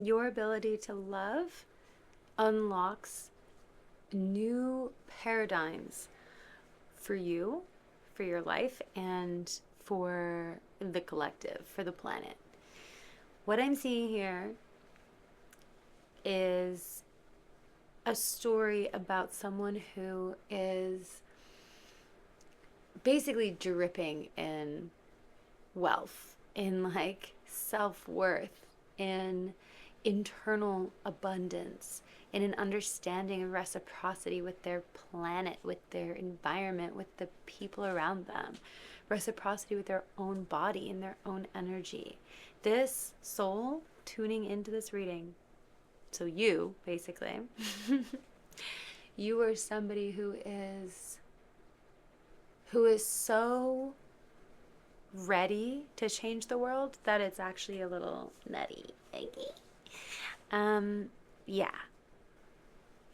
Your ability to love unlocks new paradigms for you, for your life, and for the collective, for the planet. What I'm seeing here is a story about someone who is basically dripping in wealth, in like self worth, in internal abundance, in an understanding of reciprocity with their planet, with their environment, with the people around them, reciprocity with their own body and their own energy. This soul tuning into this reading, so you basically, you are somebody who is so ready to change the world that it's actually a little nutty. Um, yeah,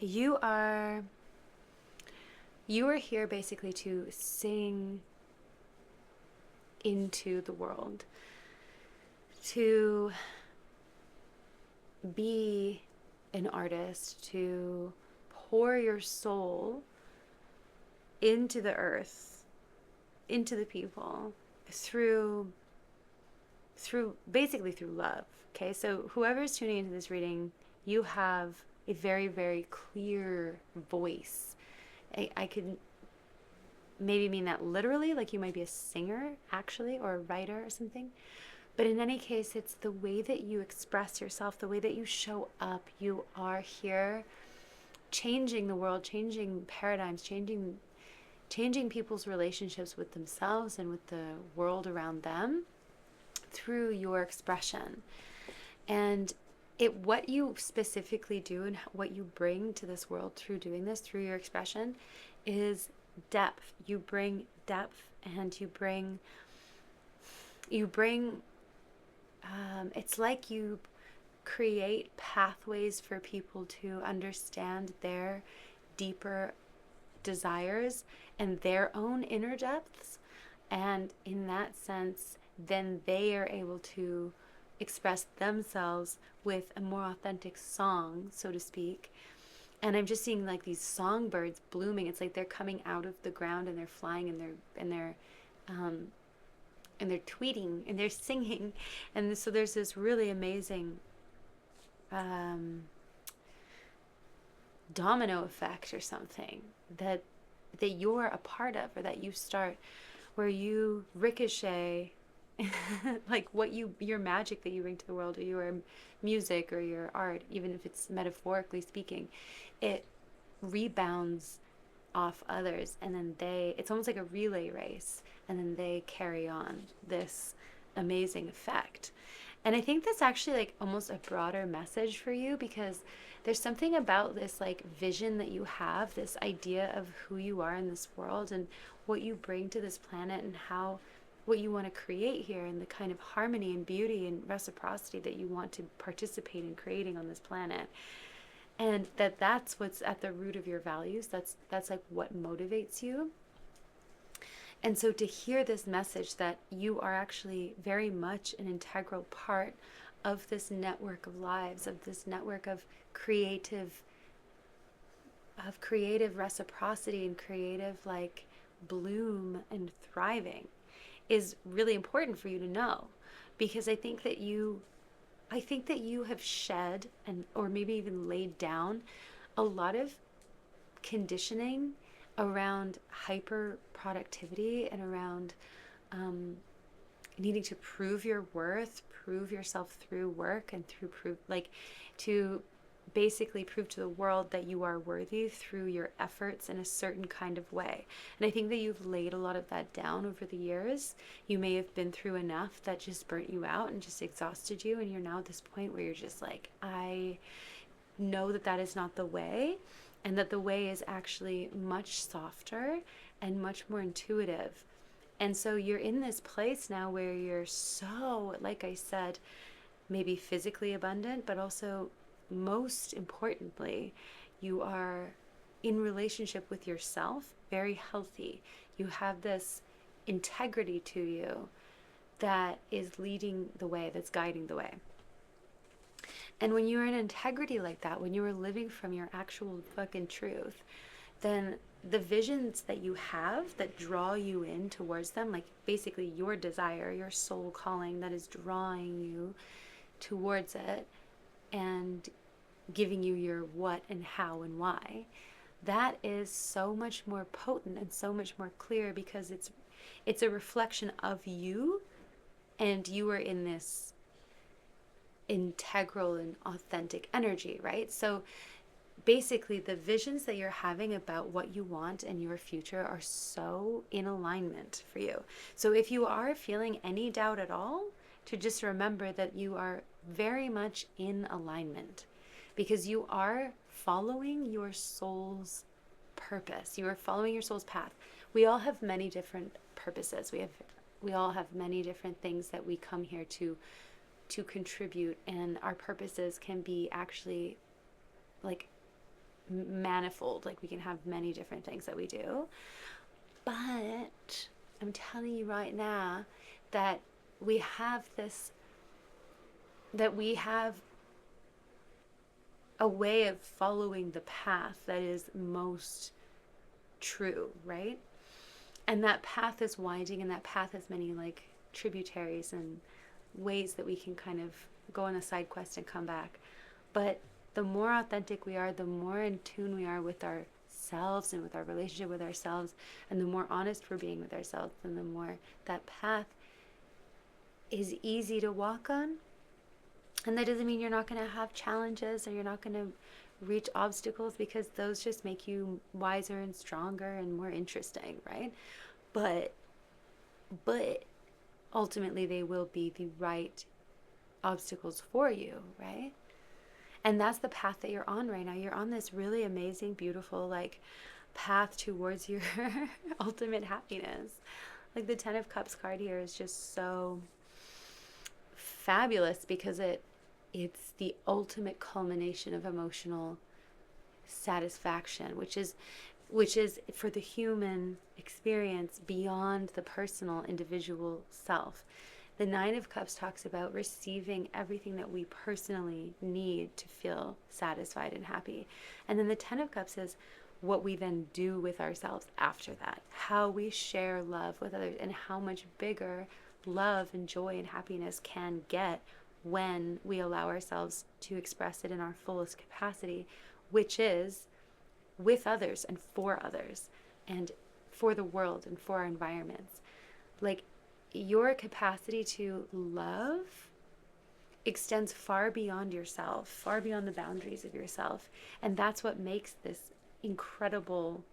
you are you are here basically to sing into the world, to be an artist, to pour your soul into the earth, into the people through basically through love. Okay, so whoever's tuning into this reading, you have a very, very clear voice. I could maybe mean that literally, like you might be a singer actually, or a writer or something. But in any case, it's the way that you express yourself, the way that you show up. You are here changing the world, changing paradigms, changing people's relationships with themselves and with the world around them through your expression. And what you specifically do and what you bring to this world through doing this, through your expression, is depth. You bring depth, and you bring it's like you create pathways for people to understand their deeper desires and their own inner depths. And in that sense, then they are able to express themselves with a more authentic song, so to speak. And I'm just seeing like these songbirds blooming. It's like they're coming out of the ground and they're flying um, and they're tweeting and they're singing. And so there's this really amazing um, domino effect or something that you're a part of, or that you start, where you ricochet like what your magic that you bring to the world, or your music or your art, even if it's metaphorically speaking, it rebounds off others, and then it's almost like a relay race, and then they carry on this amazing effect. And I think that's actually like almost a broader message for you, because there's something about this like vision that you have, this idea of who you are in this world and what you bring to this planet, and how what you want to create here, and the kind of harmony and beauty and reciprocity that you want to participate in creating on this planet. And that's what's at the root of your values. That's like what motivates you. And so to hear this message that you are actually very much an integral part of this network of lives, of this network of creative reciprocity and creative like bloom and thriving, is really important for you to know. Because I think that you have shed, and or maybe even laid down, a lot of conditioning around hyper productivity, and around um, needing to prove your worth, prove yourself through work, and through prove like to basically prove to the world that you are worthy through your efforts in a certain kind of way. And I think that you've laid a lot of that down over the years. You may have been through enough that just burnt you out and just exhausted you, and you're now at this point where you're just like, I know that that is not the way, and that the way is actually much softer and much more intuitive. And so you're in this place now where you're so, like I said, maybe physically abundant, but also most importantly, you are in relationship with yourself, very healthy. You have this integrity to you that is leading the way, that's guiding the way. And when you're in integrity like that, when you are living from your actual fucking truth, then the visions that you have that draw you in towards them, like basically your desire, your soul calling that is drawing you towards it and giving you your what and how and why, that is so much more potent and so much more clear because it's a reflection of you, and you are in this integral and authentic energy, right? So basically the visions that you're having about what you want and your future are so in alignment for you. So if you are feeling any doubt at all, to just remember that you are very much in alignment because you are following your soul's purpose. You are following your soul's path. We all have many different purposes. We all have many different things that we come here to contribute, and our purposes can be actually like manifold. Like we can have many different things that we do. But I'm telling you right now that we have a way of following the path that is most true, right? And that path is winding, and that path has many like tributaries and ways that we can kind of go on a side quest and come back. But the more authentic we are, the more in tune we are with ourselves and with our relationship with ourselves, and the more honest we're being with ourselves, and the more that path is easy to walk on. And that doesn't mean you're not going to have challenges or you're not going to reach obstacles, because those just make you wiser and stronger and more interesting, right? But ultimately they will be the right obstacles for you, right? And that's the path that you're on right now. You're on this really amazing, beautiful, like path towards your ultimate happiness. Like the 10 of Cups card here is just so fabulous because it's the ultimate culmination of emotional satisfaction, which is for the human experience beyond the personal individual self. The 9 of Cups talks about receiving everything that we personally need to feel satisfied and happy. And then the 10 of Cups is what we then do with ourselves after that, how we share love with others, and how much bigger love and joy and happiness can get when we allow ourselves to express it in our fullest capacity, which is with others and for the world and for our environments. Like, your capacity to love extends far beyond yourself, far beyond the boundaries of yourself. And that's what makes this incredible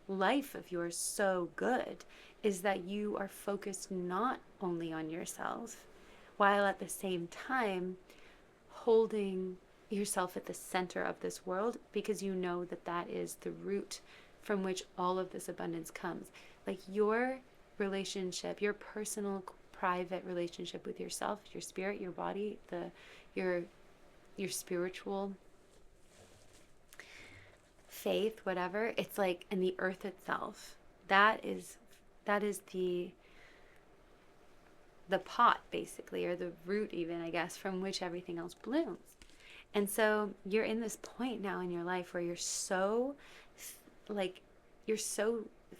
life of yours so good, is that you are focused not only on yourself, while at the same time holding yourself at the center of this world, because you know that that is the root from which all of this abundance comes. Like your relationship, your personal private relationship with yourself, your spirit, your body, your spiritual faith, whatever, it's like, and the earth itself, that is the pot basically, or the root even, I guess, from which everything else blooms. And so you're in this point now in your life where you're so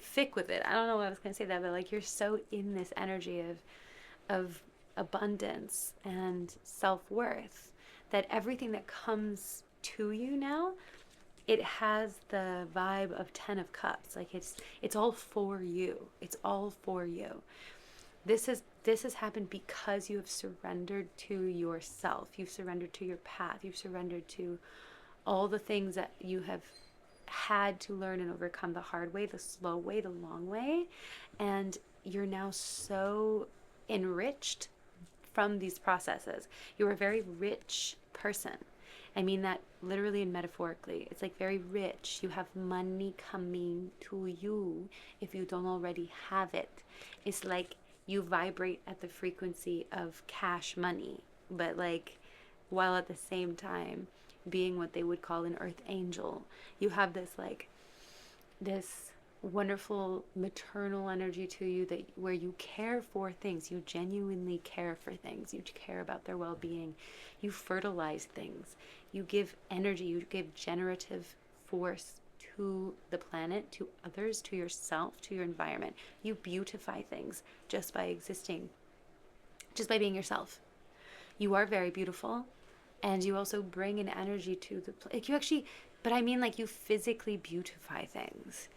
thick with it. I don't know why I was going to say that, but like you're so in this energy of abundance and self-worth that everything that comes to you now, it has the vibe of 10 of Cups. Like it's all for you. It's all for you. This has happened because you have surrendered to yourself. You've surrendered to your path. You've surrendered to all the things that you have had to learn and overcome the hard way, the slow way, the long way. And you're now so enriched from these processes. You're a very rich person. I mean that literally and metaphorically. It's like very rich. You have money coming to you if you don't already have it. It's like you vibrate at the frequency of cash money, but like while at the same time being what they would call an earth angel. You have this wonderful maternal energy to you, that where you care for things, you genuinely care for things, you care about their well-being, you fertilize things, you give energy, you give generative force to the planet, to others, to yourself, to your environment. You beautify things just by existing, just by being yourself. You are very beautiful, and you also bring an energy to the like you actually, but I mean, like, you physically beautify things.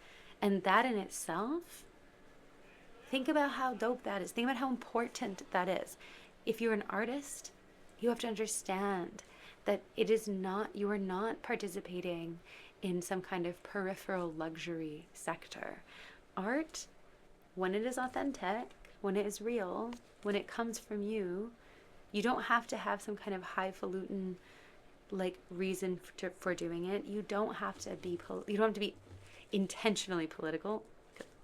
And that in itself, think about how dope that is. Think about how important that is. If you're an artist, you have to understand that it is not, you are not participating in some kind of peripheral luxury sector. Art, when it is authentic, when it is real, when it comes from you, you don't have to have some kind of highfalutin like reason for doing it. You don't have to be you don't have to be intentionally political.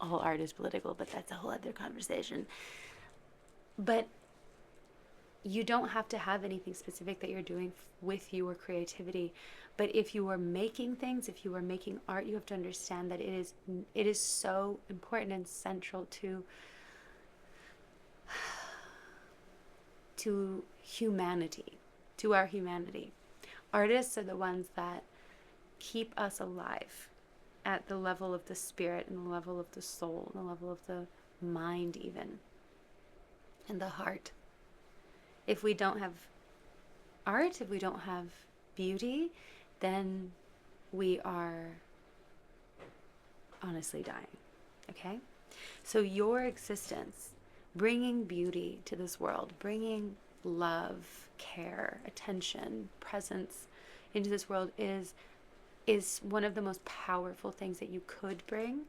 All art is political, but that's a whole other conversation. But you don't have to have anything specific that you're doing with your creativity. But if you are making things, if you are making art, you have to understand that it is so important and central to humanity, to our humanity. Artists are the ones that keep us alive at the level of the spirit and the level of the soul and the level of the mind, even, and the heart. If we don't have art, if we don't have beauty, then we are honestly dying. Okay? So your existence, bringing beauty to this world, bringing love, care, attention, presence into this world is one of the most powerful things that you could bring.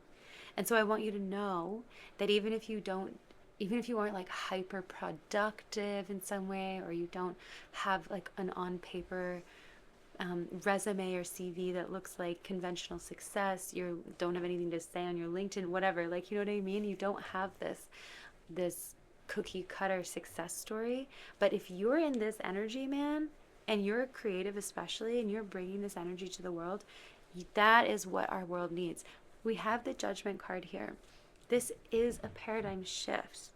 And so I want you to know that even if you aren't like hyper productive in some way, or you don't have like an on paper resume or CV that looks like conventional success, you don't have anything to say on your LinkedIn, whatever, like, you know what I mean? You don't have this cookie cutter success story. But if you're in this energy, man, and you're creative especially, and you're bringing this energy to the world, that is what our world needs. We have the Judgment card here. This is a paradigm shift.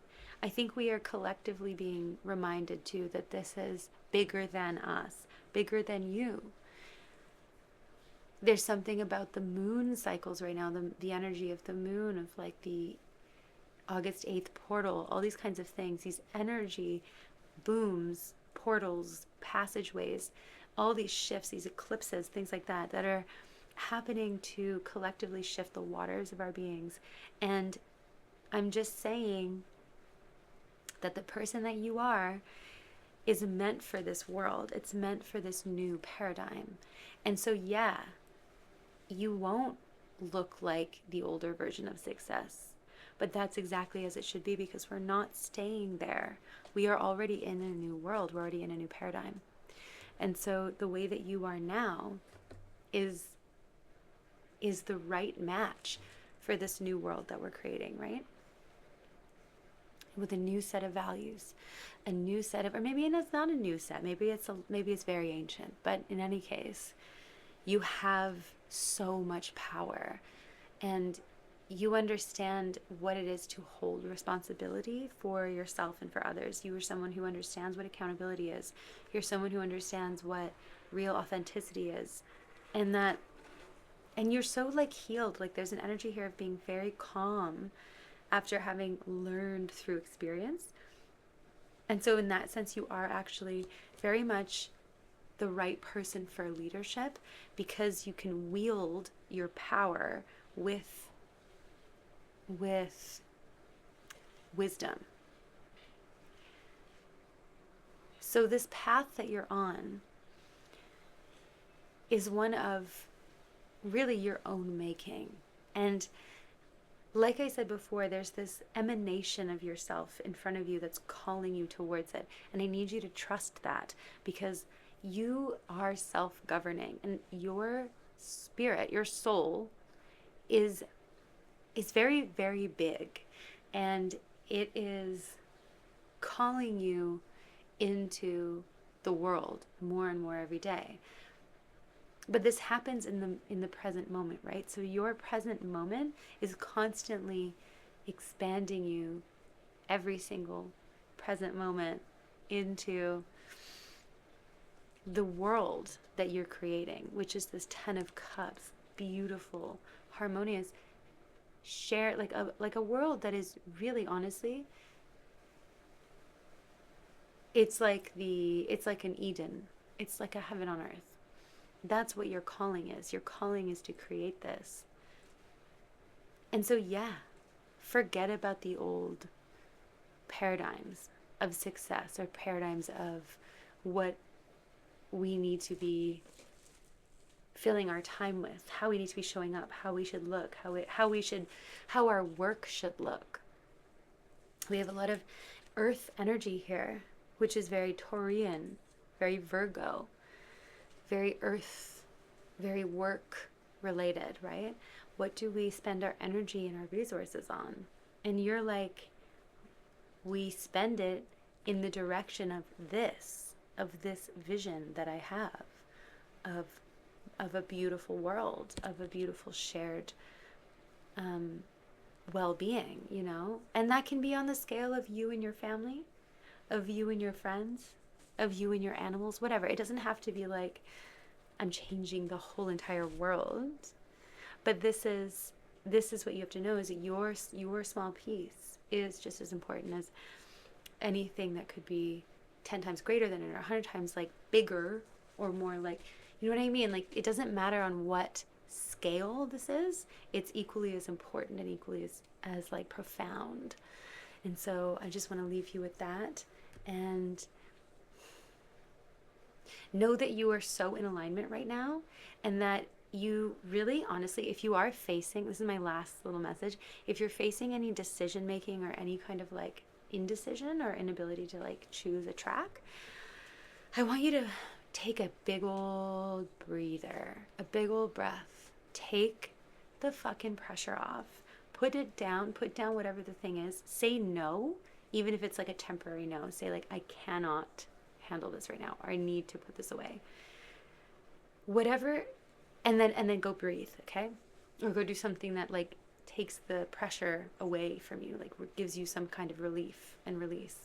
I think we are collectively being reminded too that this is bigger than us, bigger than you. There's something about the moon cycles right now, the energy of the moon, of like the August 8th portal, all these kinds of things, these energy booms, portals, passageways, all these shifts, these eclipses, things like that, that are happening to collectively shift the waters of our beings. And I'm just saying that the person that you are is meant for this world. It's meant for this new paradigm. And so, yeah, you won't look like the older version of success. But that's exactly as it should be, because we're not staying there. We are already in a new world. We're already in a new paradigm. And so the way that you are now is the right match for this new world that we're creating, right? With a new set of values, a new set of, or maybe it's not a new set. Maybe it's very ancient. But in any case, you have so much power, and you understand what it is to hold responsibility for yourself and for others. You are someone who understands what accountability is. You're someone who understands what real authenticity is. And you're so like healed. Like, there's an energy here of being very calm after having learned through experience. And so in that sense, you are actually very much the right person for leadership, because you can wield your power with wisdom. So this path that you're on is one of really your own making. And like I said before, there's this emanation of yourself in front of you that's calling you towards it. And I need you to trust that, because you are self-governing, and your spirit, your soul is very, very big, and it is calling you into the world more and more every day. But this happens in the present moment, right? So your present moment is constantly expanding you every single present moment into the world that you're creating, which is this 10 of cups, beautiful, harmonious, share, like a world that is really, honestly, it's like an Eden. It's like a heaven on earth. That's what your calling is. Your calling is to create this. And so, yeah, forget about the old paradigms of success or paradigms of what we need to be filling our time with, how we need to be showing up, how we should look, how our work should look. We have a lot of earth energy here, which is very Taurian, very Virgo, very earth, very work related, right? What do we spend our energy and our resources on? And you're like, we spend it in the direction of this vision that I have of a beautiful world, of a beautiful shared well-being, you know? And that can be on the scale of you and your family, of you and your friends, of you and your animals, whatever. It doesn't have to be like I'm changing the whole entire world. But this is what you have to know, is that your small piece is just as important as anything that could be 10 times greater than it, or 100 times like bigger, or more, like, you know what I mean? Like, it doesn't matter on what scale this is. It's equally as important and equally as like profound. And so I just want to leave you with that, and know that you are so in alignment right now, and that you really, honestly, if you are facing, this is my last little message, if you're facing any decision making or any kind of like indecision or inability to like choose a track, I want you to take a big old breather, a big old breath. Take the fucking pressure off. Put down whatever the thing is. Say no, even if it's like a temporary no. Say like, I cannot handle this right now, or I need to put this away. Whatever, and then go breathe, okay? Or go do something that like takes the pressure away from you, like gives you some kind of relief and release.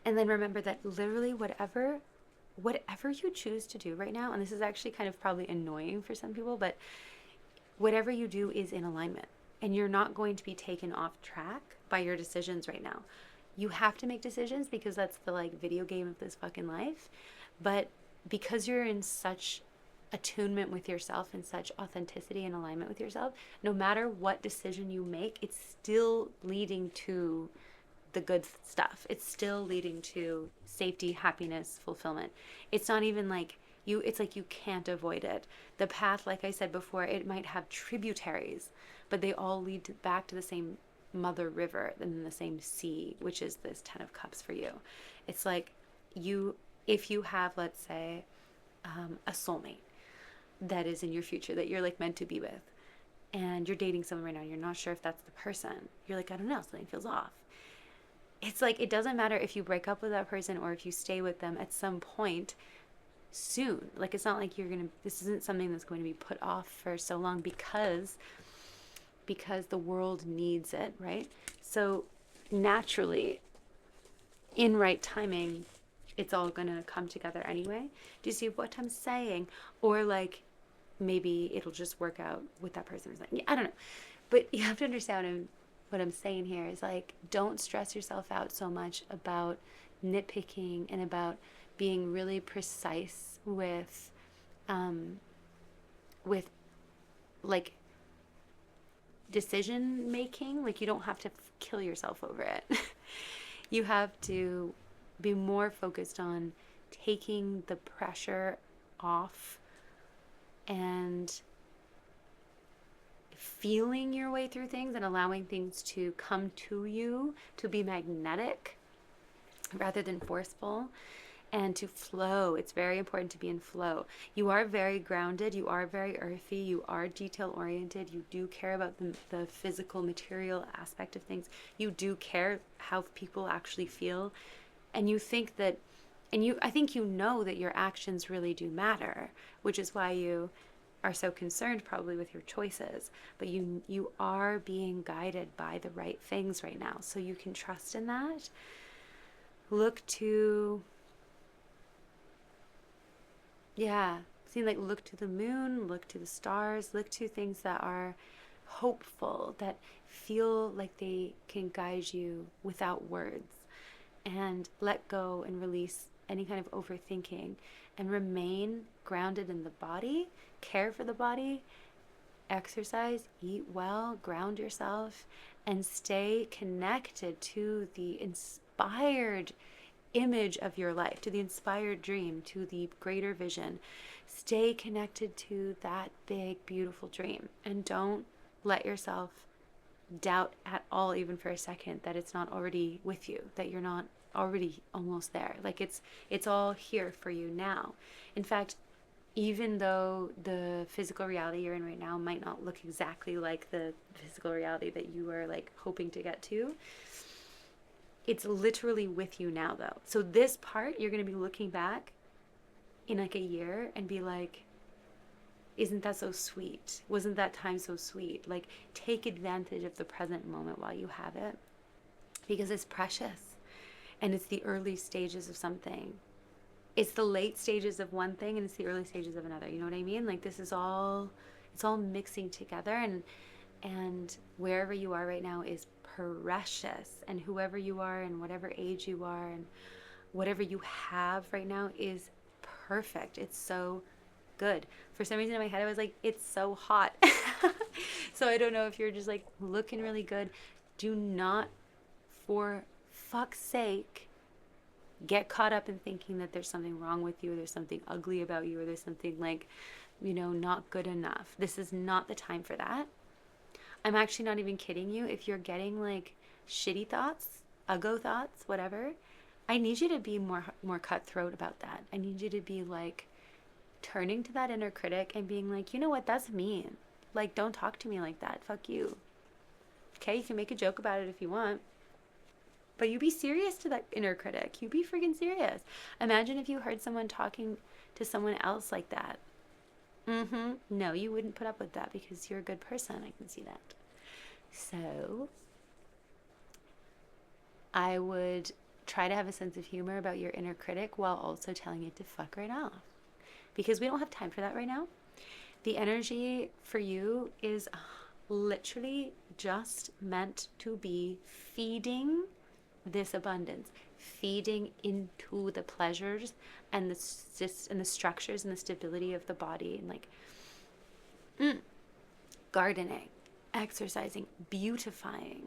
And then remember that literally whatever you choose to do right now, and this is actually kind of probably annoying for some people, but whatever you do is in alignment, and you're not going to be taken off track by your decisions right now. You have to make decisions because that's the like video game of this fucking life. But because you're in such attunement with yourself and such authenticity and alignment with yourself, no matter what decision you make, it's still leading to the good stuff. It's still leading to safety, happiness, fulfillment. It's not even like it's like you can't avoid it. The path, like I said before, it might have tributaries, but they all lead back to the same mother river and the same sea, which is this 10 of cups for you. It's like if you have, let's say, a soulmate that is in your future that you're like meant to be with, and you're dating someone right now, you're not sure if that's the person. You're like, I don't know, something feels off. It's like, it doesn't matter if you break up with that person or if you stay with them at some point soon. Like, it's not like this isn't something that's going to be put off for so long because the world needs it, right? So naturally, in right timing, it's all gonna come together anyway. Do you see what I'm saying? Or like, maybe it'll just work out with that person or something. I don't know. But you have to understand what I'm saying here is like, don't stress yourself out so much about nitpicking and about being really precise with like decision making. Like, you don't have to kill yourself over it. You have to be more focused on taking the pressure off and feeling your way through things and allowing things to come to you, to be magnetic rather than forceful, and to flow. It's very important to be in flow. You are very grounded, you are very earthy, you are detail oriented, you do care about the physical material aspect of things, you do care how people actually feel, and you think that And I think you know that your actions really do matter, which is why you are so concerned probably with your choices. But you are being guided by the right things right now. So you can trust in that. Look to, yeah, look to the moon, look to the stars, look to things that are hopeful, that feel like they can guide you without words, and let go and release any kind of overthinking and remain grounded in the body, care for the body, exercise, eat well, ground yourself, and stay connected to the inspired image of your life, to the inspired dream, to the greater vision. Stay connected to that big, beautiful dream, and don't let yourself doubt at all, even for a second, that it's not already with you, that you're not already almost there. Like it's all here for you now. In fact, even though the physical reality you're in right now might not look exactly like the physical reality that you are like hoping to get to, it's literally with you now though. So this part, you're going to be looking back in like a year and be like, isn't that so sweet? Wasn't that time so sweet? Like, take advantage of the present moment while you have it, because it's precious, and it's the early stages of something. It's the late stages of one thing and it's the early stages of another. You know what I mean? Like, this is all, it's all mixing together, and wherever you are right now is precious, and whoever you are and whatever age you are and whatever you have right now is perfect. It's so good. For some reason in my head I was like, it's so hot. So I don't know if you're just like looking really good. Do not, for fuck's sake, get caught up in thinking that there's something wrong with you, or there's something ugly about you, or there's something like, not good enough. This is not the time for that. I'm actually not even kidding you. If you're getting like shitty thoughts, uggo thoughts, whatever, I need you to be more cutthroat about that. I need you to be like turning to that inner critic and being like, you know what, that's mean. Like, don't talk to me like that. Fuck you. Okay, you can make a joke about it if you want, but you be serious to that inner critic. You be freaking serious. Imagine if you heard someone talking to someone else like that. No, you wouldn't put up with that because you're a good person. I can see that. So I would try to have a sense of humor about your inner critic while also telling it to fuck right off, because we don't have time for that right now. The energy for you is literally just meant to be feeding this abundance, feeding into the pleasures and the structures and the stability of the body, and like gardening, exercising, beautifying,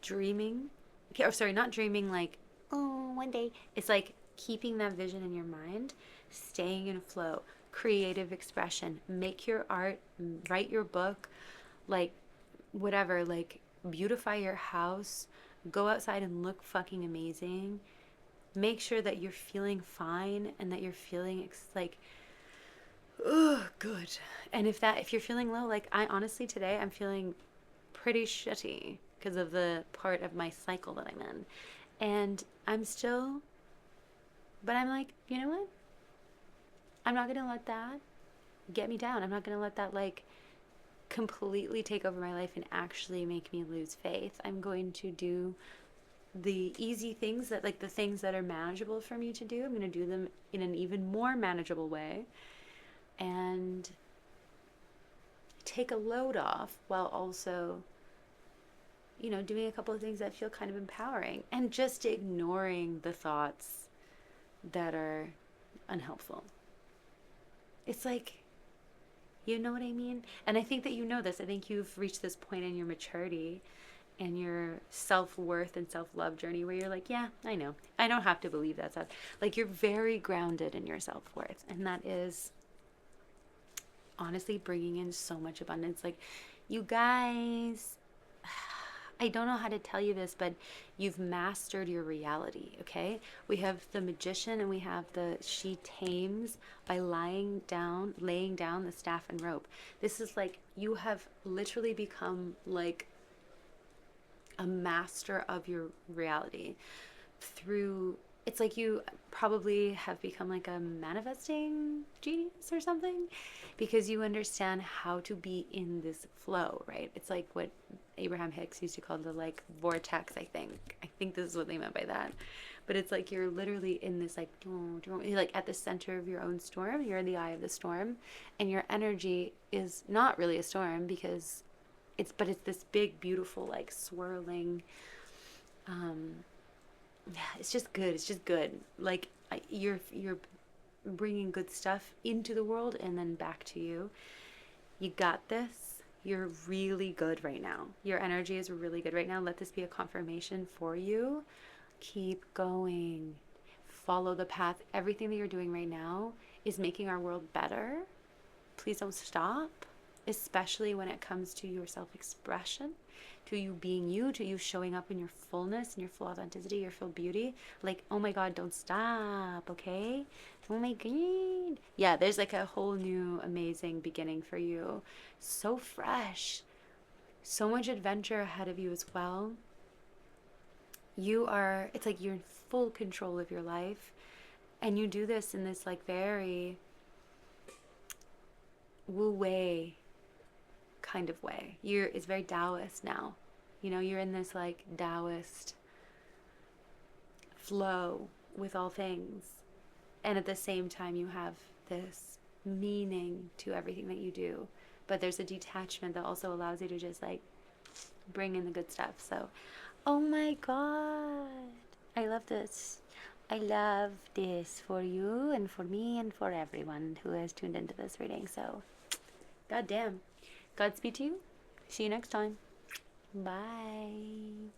dreaming. Okay, or sorry, not dreaming like, oh, one day. It's like keeping that vision in your mind, staying in flow, creative expression, make your art, write your book, like whatever, like beautify your house, go outside and look fucking amazing. Make sure that you're feeling fine and that you're feeling like, oh, good. And if you're feeling low, like I honestly today I'm feeling pretty shitty because of the part of my cycle that I'm in. And but I'm like, you know what? I'm not going to let that get me down. I'm not going to let that like completely take over my life and actually make me lose faith. I'm going to do the easy things, that like the things that are manageable for me to do. I'm going to do them in an even more manageable way and take a load off while also, doing a couple of things that feel kind of empowering, and just ignoring the thoughts that are unhelpful. It's like, you know what I mean? And I think that you know this. I think you've reached this point in your maturity and your self-worth and self-love journey where you're like, yeah, I know. I don't have to believe that's us. Like, you're very grounded in your self-worth. And that is honestly bringing in so much abundance. Like, you guys, I don't know how to tell you this, but you've mastered your reality, okay? We have the magician and we have she tames by laying down the staff and rope. This is like, you have literally become like a master of your reality through it's like you probably have become like a manifesting genius or something, because you understand how to be in this flow, right? It's like what Abraham Hicks used to call the like vortex, I think this is what they meant by that. But it's like you're literally in this like you're like at the center of your own storm. You're in the eye of the storm, and your energy is not really a storm, because it's this big beautiful like swirling, um yeah, it's just good. It's just good. Like you're bringing good stuff into the world and then back to you. You got this. You're really good right now. Your energy is really good right now. Let this be a confirmation for you. Keep going. Follow the path. Everything that you're doing right now is making our world better. Please don't stop, especially when it comes to your self expression, to you being you, to you showing up in your fullness and your full authenticity, your full beauty. Like, oh my God, don't stop, okay? Oh my God. Yeah, there's like a whole new amazing beginning for you. So fresh, so much adventure ahead of you as well. It's like you're in full control of your life. And you do this in this like very wu wei kind of way. It's very Taoist now. You're in this like Taoist flow with all things. And at the same time you have this meaning to everything that you do. But there's a detachment that also allows you to just like bring in the good stuff. So, oh my God. I love this. I love this for you and for me and for everyone who has tuned into this reading. So, goddamn. Godspeed to you. See you next time. Bye.